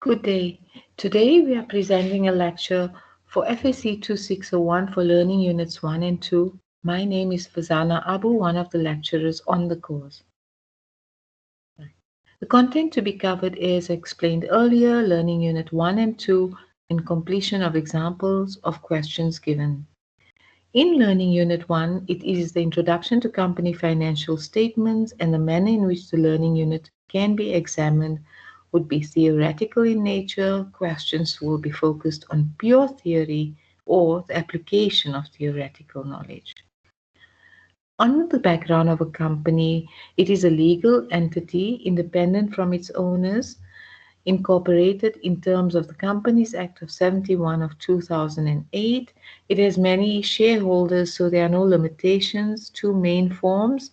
Good day. Today we are presenting a lecture for FAC 2601 for Learning Units 1 and 2. My name is Fazana Abu, one of the lecturers on the course. The content to be covered is explained earlier, Learning Unit 1 and 2, and completion of examples of questions given. In Learning Unit 1, it is the introduction to company financial statements and the manner in which the learning unit can be examined would be theoretical in nature. Questions will be focused on pure theory or the application of theoretical knowledge. Under the background of a company, it is a legal entity independent from its owners, incorporated in terms of the Companies Act of 71 of 2008. It has many shareholders, so there are no limitations. Two main forms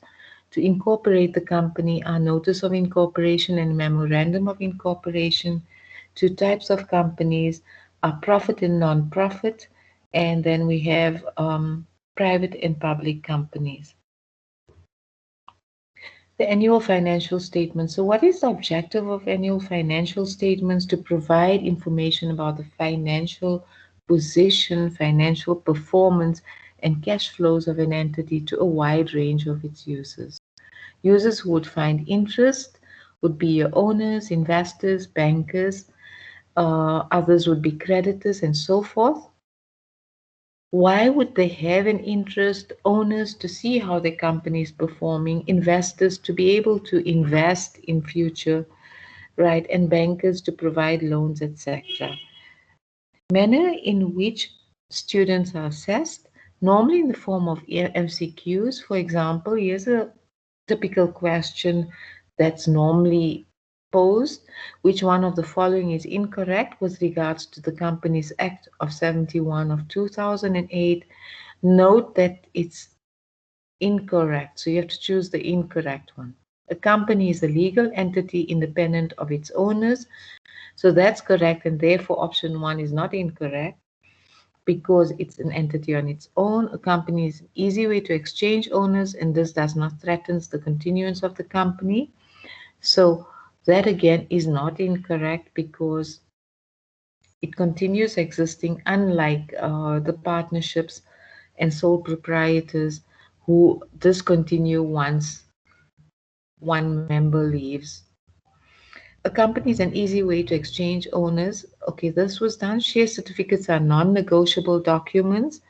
to incorporate the company are notice of incorporation and memorandum of incorporation. Two types of companies are profit and non-profit, and then we have private and public companies. The annual financial statement. So what is the objective of annual financial statements? To provide information about the financial position, financial performance, and cash flows of an entity to a wide range of its users. Users who would find interest would be your owners, investors, bankers, others would be creditors, and so forth. Why would they have an interest? Owners to see how their company is performing, investors to be able to invest in future, right, and bankers to provide loans, etc. Manner in which students are assessed, normally in the form of MCQs. For example, here's a typical question that's normally posed. Which one of the following is incorrect with regards to the Companies Act of 71 of 2008? Note that it's incorrect, so you have to choose the incorrect one. A company is a legal entity independent of its owners, so that's correct, and therefore option 1 is not incorrect because it's an entity on its own. A company is an easy way to exchange owners, and this does not threaten the continuance of the company. So that again is not incorrect because it continues existing, unlike the partnerships and sole proprietors who discontinue once one member leaves. A company is an easy way to exchange owners. Okay, this was done. Share certificates are non-negotiable documents.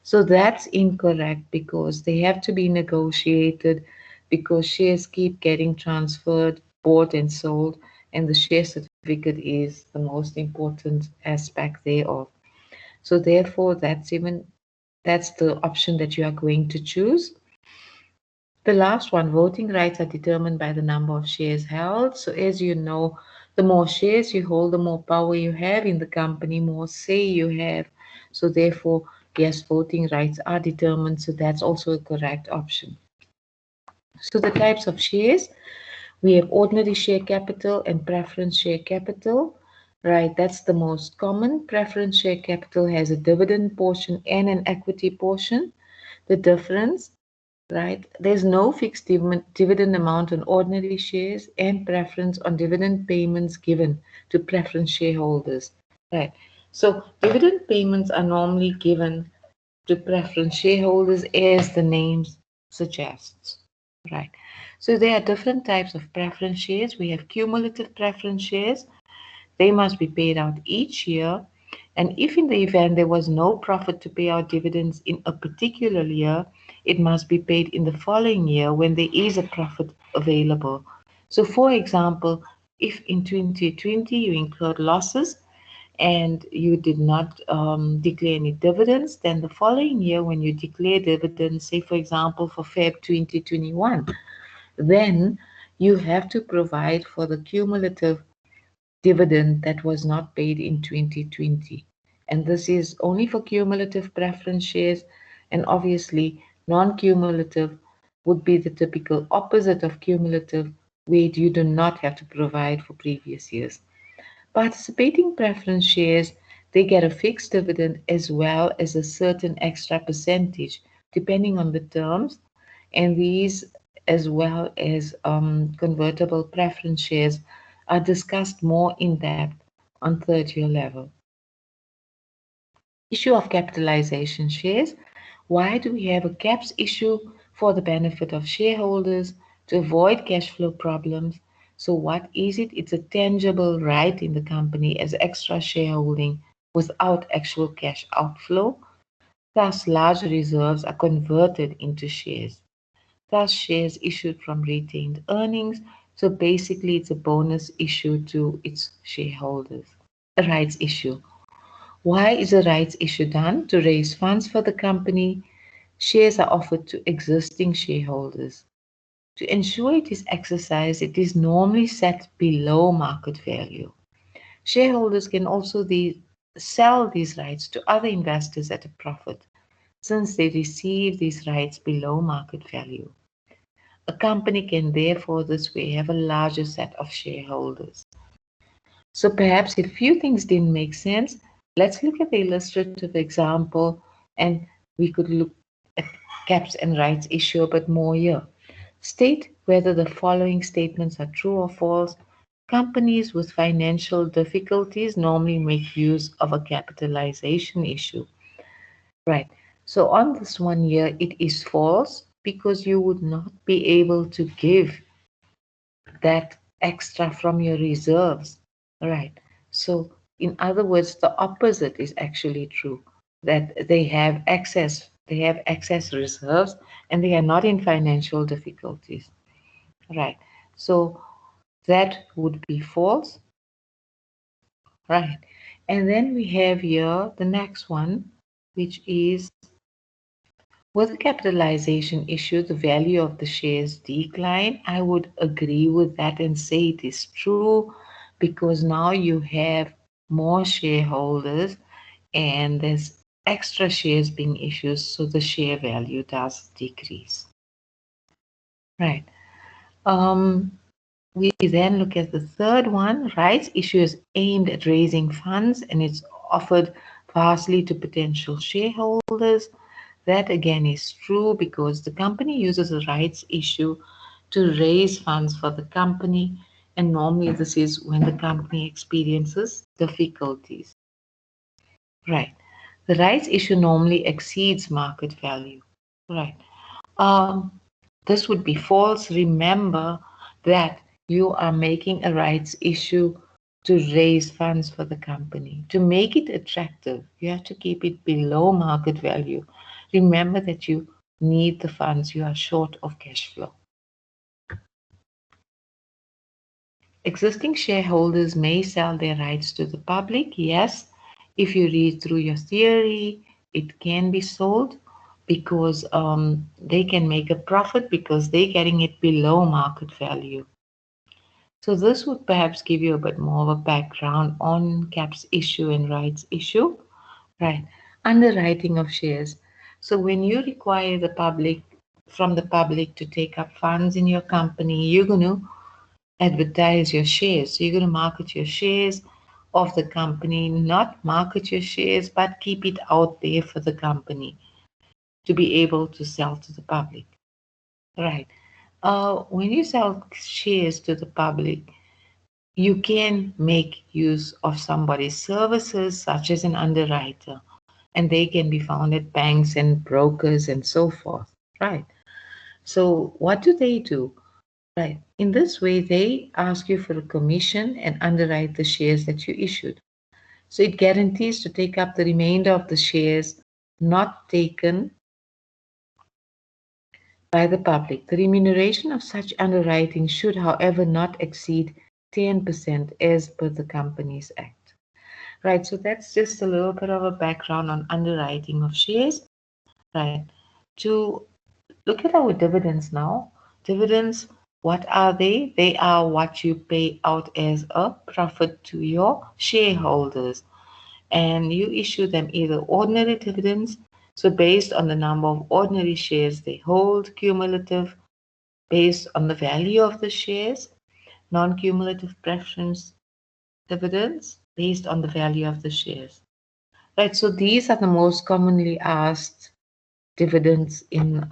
So that's incorrect because they have to be negotiated because shares keep getting transferred, bought and sold, and the share certificate is the most important aspect thereof. So therefore, that's the option that you are going to choose. The last one, voting rights are determined by the number of shares held. So as you know, the more shares you hold, the more power you have in the company, more say you have. So therefore, yes, voting rights are determined. So that's also a correct option. So the types of shares, we have ordinary share capital and preference share capital. Right, that's the most common. Preference share capital has a dividend portion and an equity portion. The difference, right? There's no fixed dividend amount on ordinary shares and preference on dividend payments given to preference shareholders, right? So dividend payments are normally given to preference shareholders as the name suggests, right? So there are different types of preference shares. We have cumulative preference shares. They must be paid out each year. And if in the event there was no profit to pay out dividends in a particular year, it must be paid in the following year when there is a profit available. So, for example, if in 2020 you incurred losses and you did not declare any dividends, then the following year when you declare dividends, say for example for Feb 2021, then you have to provide for the cumulative dividend that was not paid in 2020. And this is only for cumulative preference shares, and obviously non-cumulative would be the typical opposite of cumulative, where you do not have to provide for previous years. Participating preference shares, they get a fixed dividend as well as a certain extra percentage depending on the terms, and these as well as convertible preference shares are discussed more in depth on third year level. Issue of capitalization shares. Why do we have a caps issue? For the benefit of shareholders, to avoid cash flow problems. So what is it? It's a tangible right in the company as extra shareholding without actual cash outflow. Thus, large reserves are converted into shares. Thus, shares issued from retained earnings. So basically, it's a bonus issue to its shareholders. A rights issue. Why is a rights issue done? To raise funds for the company. Shares are offered to existing shareholders. To ensure it is exercised, it is normally set below market value. Shareholders can also sell these rights to other investors at a profit, since they receive these rights below market value. A company can therefore this way have a larger set of shareholders. So perhaps if few things didn't make sense, let's look at the illustrative example and we could look at caps and rights issue a bit more here. State whether the following statements are true or false. Companies with financial difficulties normally make use of a capitalization issue. Right. So on this one here, it is false because you would not be able to give that extra from your reserves. Right. So in other words, the opposite is actually true, that they have excess reserves and they are not in financial difficulties. Right. So that would be false. Right. And then we have here the next one, which is with the capitalization issue, the value of the shares decline. I would agree with that and say it is true because now you have more shareholders and there's extra shares being issued, so the share value does decrease. Right. We then look at the third one. Rights issue is aimed at raising funds and it's offered vastly to potential shareholders. That again is true because the company uses a rights issue to raise funds for the company, and normally this is when the company experiences difficulties. Right. The rights issue normally exceeds market value. Right. This would be false. Remember that you are making a rights issue to raise funds for the company. To make it attractive, you have to keep it below market value. Remember that you need the funds, you are short of cash flow. Existing shareholders may sell their rights to the public. Yes, if you read through your theory, it can be sold because they can make a profit because they're getting it below market value. So this would perhaps give you a bit more of a background on caps issue and rights issue. Right. Underwriting of shares. So when you require from the public to take up funds in your company, you're going to advertise your shares. So you're going to market your shares of the company, not market your shares, but keep it out there for the company to be able to sell to the public. Right. When you sell shares to the public, you can make use of somebody's services, such as an underwriter, and they can be found at banks and brokers and so forth. Right. So what do? Right. In this way, they ask you for a commission and underwrite the shares that you issued. So it guarantees to take up the remainder of the shares not taken by the public. The remuneration of such underwriting should, however, not exceed 10% as per the Companies Act. Right, so that's just a little bit of a background on underwriting of shares. Right, to look at our dividends now. Dividends, what are they? They are what you pay out as a profit to your shareholders. And you issue them either ordinary dividends, so based on the number of ordinary shares they hold, cumulative, based on the value of the shares, non-cumulative preference dividends, based on the value of the shares. Right, so these are the most commonly asked dividends in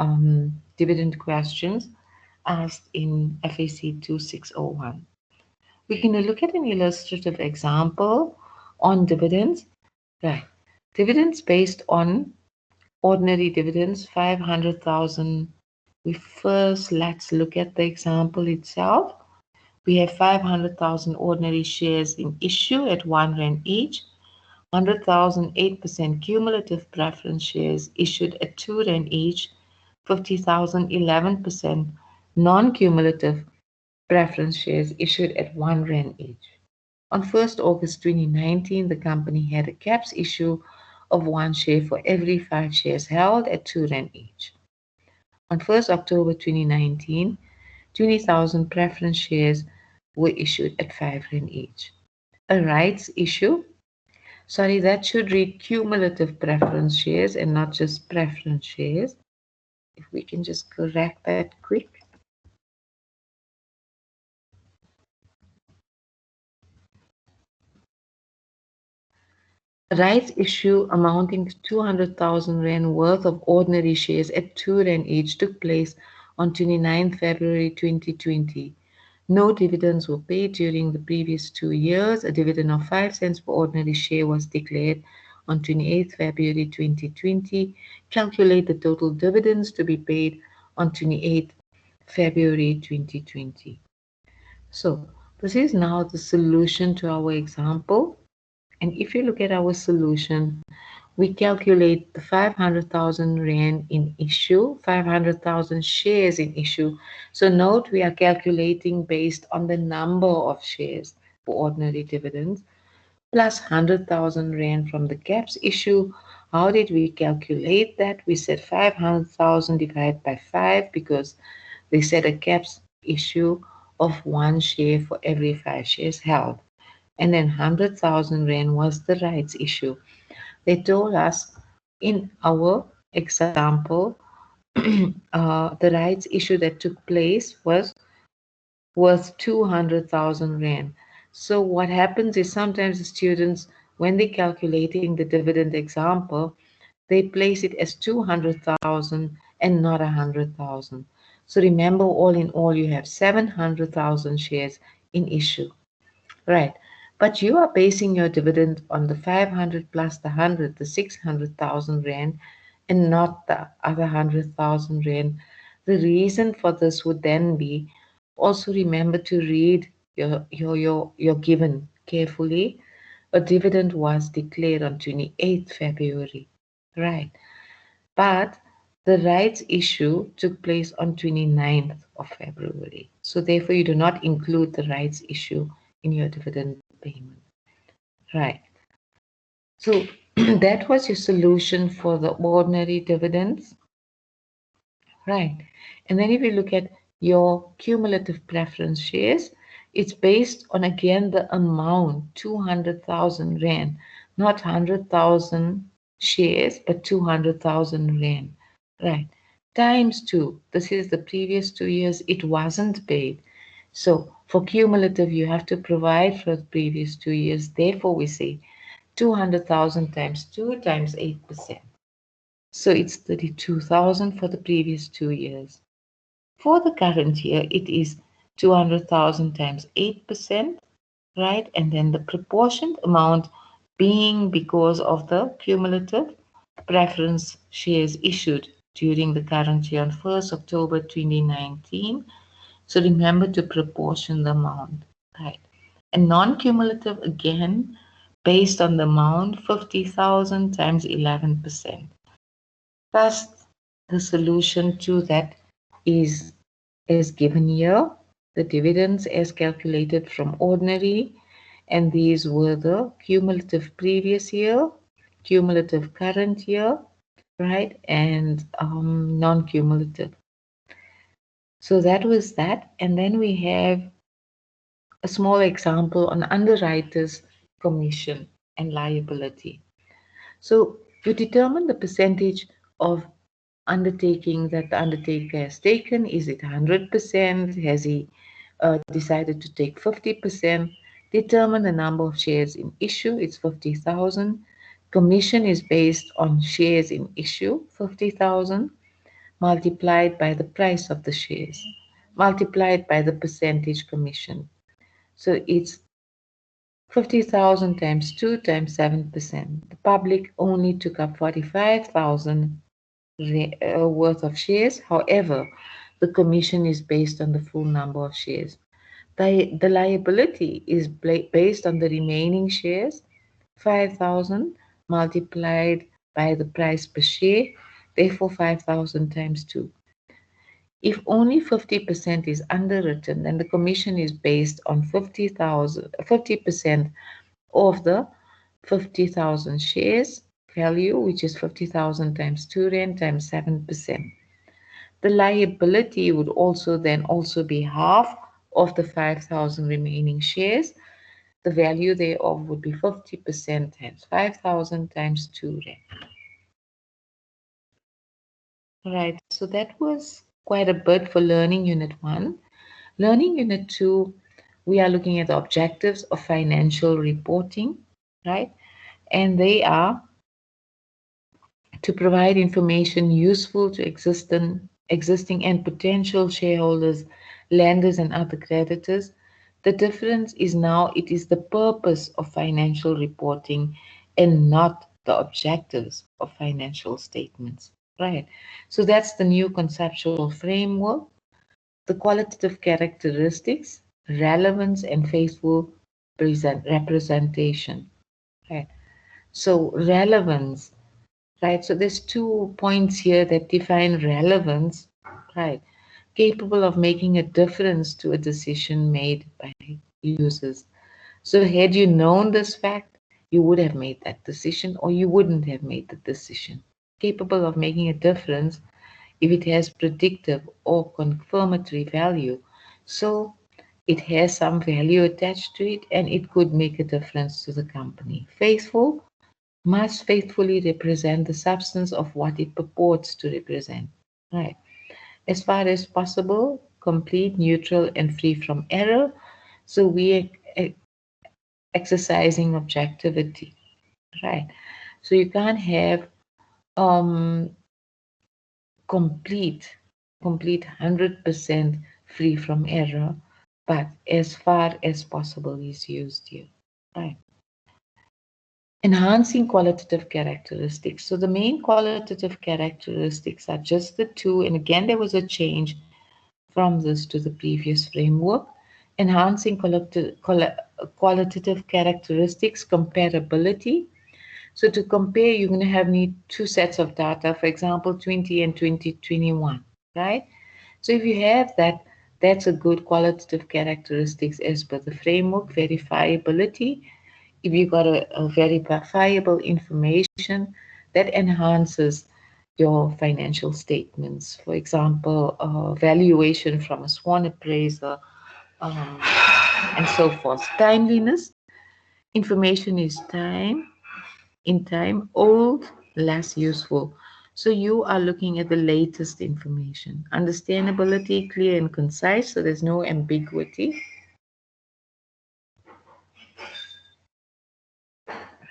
dividend questions asked in FAC 2601. We can look at an illustrative example on dividends. Right. Dividends based on ordinary dividends, 500,000. Let's look at the example itself. We have 500,000 ordinary shares in issue at 1 Rand each, 100,000 8% cumulative preference shares issued at 2 Rand each, 50,000 11% non-cumulative preference shares issued at 1 Rand each. On 1st August 2019, the company had a caps issue of 1 share for every 5 shares held at 2 Rand each. On 1st October 2019, 20,000 preference shares were issued at 5 Rand each. A rights issue, sorry, that should read cumulative preference shares and not just preference shares. If we can just correct that quick. A rights issue amounting to 200,000 Rand worth of ordinary shares at 2 Rand each took place on 29 February 2020. No dividends were paid during the previous 2 years. A dividend of 5 cents per ordinary share was declared on 28 February 2020. Calculate the total dividends to be paid on 28 February 2020. So this is now the solution to our example. And if you look at our solution, we calculate the 500,000 Rand in issue, 500,000 shares in issue. So note we are calculating based on the number of shares for ordinary dividends, plus 100,000 Rand from the caps issue. How did we calculate that? We said 500,000 divided by 5 because they said a caps issue of 1 share for every 5 shares held. And then 100,000 Rand was the rights issue. They told us in our example, the rights issue that took place was worth 200,000 Rand. So what happens is sometimes the students, when they're calculating the dividend example, they place it as 200,000 and not 100,000. So remember, all in all, you have 700,000 shares in issue. Right. But you are basing your dividend on the 500 plus the 100, the 600,000 Rand, and not the other 100,000 Rand. The reason for this would then be also remember to read your given carefully. A dividend was declared on 28th February. Right. But the rights issue took place on 29th of February. So therefore, you do not include the rights issue in your dividend payment. Right. So that was your solution for the ordinary dividends. Right. And then if you look at your cumulative preference shares, it's based on, again, the amount, 200,000 Rand, not 100,000 shares, but 200,000 Rand. Right. Times 2. This is the previous 2 years. It wasn't paid. So for cumulative, you have to provide for the previous 2 years. Therefore, we say 200,000 times 2 times 8%. So it's 32,000 for the previous 2 years. For the current year, it is 200,000 times 8%, right? And then the proportionate amount being because of the cumulative preference shares issued during the current year on 1st October 2019. So remember to proportion the amount, right? And non-cumulative, again, based on the amount, 50,000 times 11%. Thus, the solution to that is as given here, the dividends as calculated from ordinary, and these were the cumulative previous year, cumulative current year, right, and non-cumulative. So that was that. And then we have a small example on underwriter's commission and liability. So you determine the percentage of undertaking that the undertaker has taken. Is it 100%? Has he decided to take 50%? Determine the number of shares in issue. It's 50,000. Commission is based on shares in issue, 50,000, multiplied by the price of the shares, multiplied by the percentage commission. So it's 50,000 times 2 times 7%. The public only took up 45,000 worth of shares. However, the commission is based on the full number of shares. The liability is based on the remaining shares, 5,000 multiplied by the price per share, therefore 5,000 times 2. If only 50% is underwritten, then the commission is based on 50% of the 50,000 shares value, which is 50,000 times 2 rand times 7%. The liability would also be half of the 5,000 remaining shares. The value thereof would be 50% times 5,000 times 2 rand. Right, so that was quite a bit for Learning Unit 1. Learning Unit 2, we are looking at the objectives of financial reporting, right? And they are to provide information useful to existing and potential shareholders, lenders, and other creditors. The difference is now it is the purpose of financial reporting and not the objectives of financial statements. Right. So that's the new conceptual framework. The qualitative characteristics, relevance, and faithful representation. Right. So relevance, right? So there's 2 points here that define relevance, right? Capable of making a difference to a decision made by users. So had you known this fact, you would have made that decision or you wouldn't have made the decision. Capable of making a difference if it has predictive or confirmatory value. So it has some value attached to it and it could make a difference to the company. Faithful must faithfully represent the substance of what it purports to represent. Right. As far as possible, complete, neutral, and free from error. So we are exercising objectivity. Right. So you can't have um, complete 100% free from error, but as far as possible is used here. Right. Enhancing qualitative characteristics. So the main qualitative characteristics are just the two, and again there was a change from this to the previous framework. Enhancing qualitative characteristics, comparability. So to compare, you're going to need two sets of data, for example, 20 and 2021, right? So if you have that, that's a good qualitative characteristics as per the framework. Verifiability. If you got a verifiable information that enhances your financial statements, for example, valuation from a sworn appraiser, and so forth. Timeliness. Information is in time, old, less useful. So you are looking at the latest information. Understandability, clear and concise, so there's no ambiguity.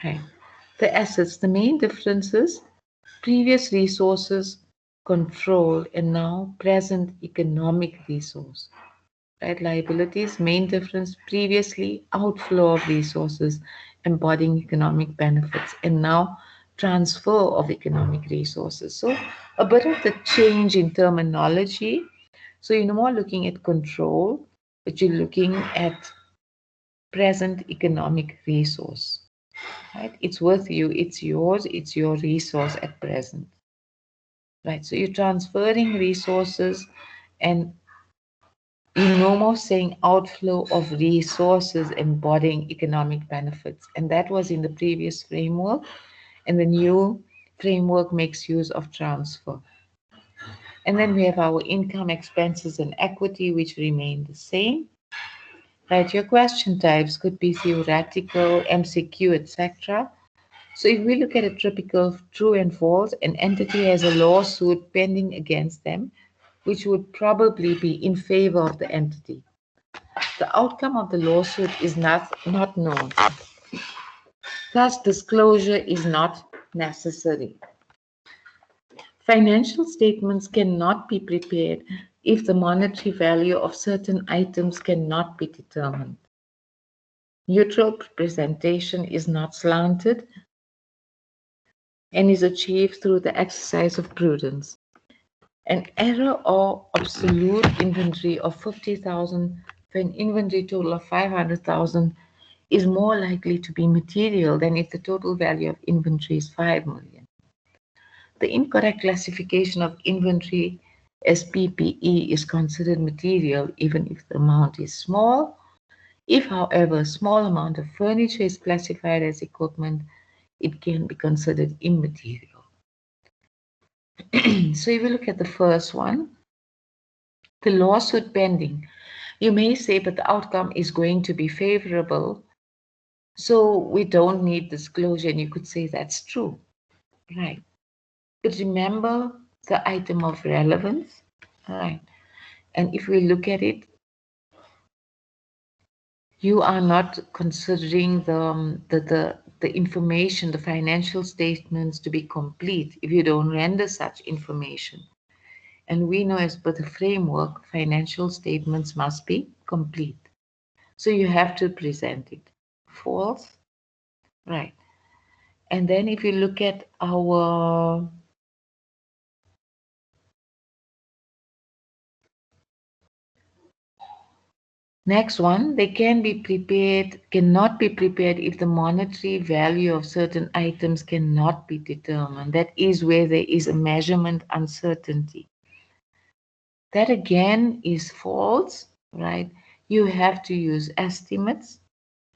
Right. The assets, the main differences, previous resources, control, and now present economic resource. Right. Liabilities, main difference, previously outflow of resources, embodying economic benefits, and now transfer of economic resources. So a bit of the change in terminology. So you're no more looking at control, but you're looking at present economic resource. Right? It's worth you, it's yours, it's your resource at present. Right? So you're transferring resources and you're no more saying outflow of resources embodying economic benefits. And that was in the previous framework. And the new framework makes use of transfer. And then we have our income, expenses, and equity, which remain the same. Right? Your question types could be theoretical, MCQ, etc. So if we look at a typical true and false, an entity has a lawsuit pending against them, which would probably be in favor of the entity. The outcome of the lawsuit is not known. Thus, disclosure is not necessary. Financial statements cannot be prepared if the monetary value of certain items cannot be determined. Neutral representation is not slanted and is achieved through the exercise of prudence. An error or absolute inventory of 50,000 for an inventory total of 500,000 is more likely to be material than if the total value of inventory is 5 million. The incorrect classification of inventory as PPE is considered material even if the amount is small. If, however, a small amount of furniture is classified as equipment, it can be considered immaterial. So if you look at the first one, the lawsuit pending, you may say, but the outcome is going to be favorable, so we don't need disclosure, and you could say that's true, right? But remember the item of relevance, right? And if we look at it, you are not considering the information, the financial statements to be complete if you don't render such information. And we know as per the framework, financial statements must be complete. So you have to present it. False, right? And then if you look at our next one, they can be prepared, cannot be prepared if the monetary value of certain items cannot be determined. That is where there is a measurement uncertainty. That again is false, right? You have to use estimates,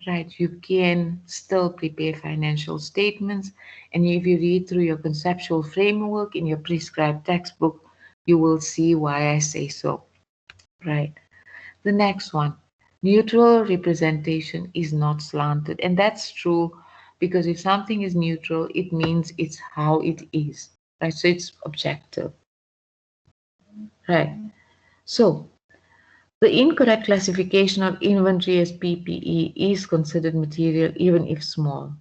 right? You can still prepare financial statements. And if you read through your conceptual framework in your prescribed textbook, you will see why I say so, right? The next one, neutral representation is not slanted. And that's true because if something is neutral, it means it's how it is, right? So it's objective, right? So the incorrect classification of inventory as PPE is considered material even if small,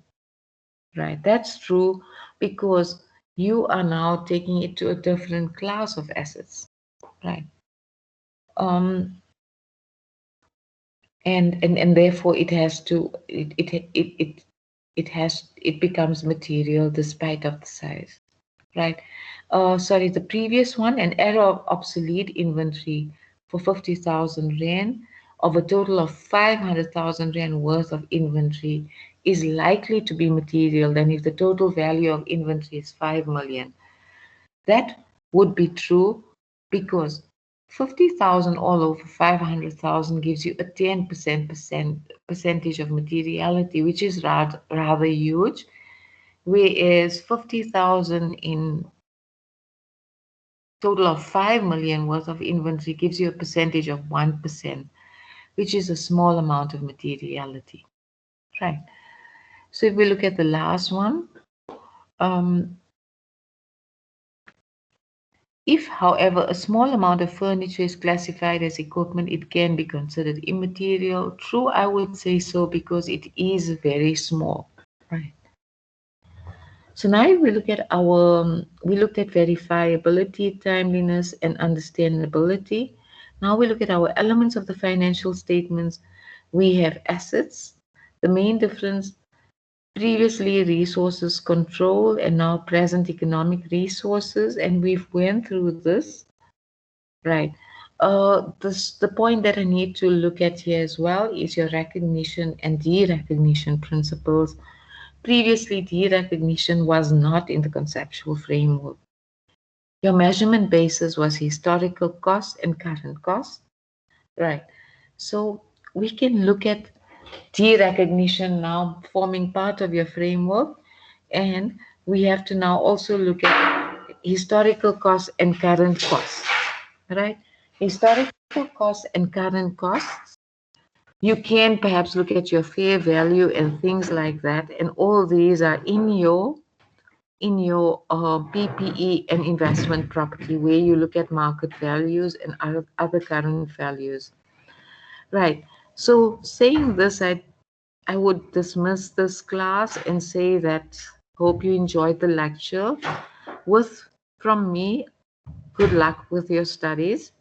right? That's true because you are now taking it to a different class of assets, right? And therefore it has to it becomes material despite of the size, right? Sorry, the previous one, an error of obsolete inventory for 50,000 rand of a total of 500,000 rand worth of inventory is likely to be material than if the total value of inventory is 5 million. That would be true because 50,000 all over 500,000 gives you a 10% percentage of materiality, which is rather huge, whereas 50,000 in total of 5 million worth of inventory gives you a percentage of 1%, which is a small amount of materiality, right? So if we look at the last one, if, however, a small amount of furniture is classified as equipment, it can be considered immaterial. True, I would say so because it is very small, right? So now we look at we looked at verifiability, timeliness, and understandability. Now we look at our elements of the financial statements. We have assets. The main difference, previously resources control and now present economic resources, and we've went through this, right? The point that I need to look at here as well is your recognition and derecognition principles. Previously, derecognition was not in the conceptual framework. Your measurement basis was historical cost and current cost, right? So we can look at derecognition now forming part of your framework, and we have to now also look at historical costs and current costs, right? Historical costs and current costs. You can perhaps look at your fair value and things like that, and all these are in your PPE and investment property, where you look at market values and other current values, right? So saying this, I would dismiss this class and say that hope you enjoyed the lecture. From me, good luck with your studies.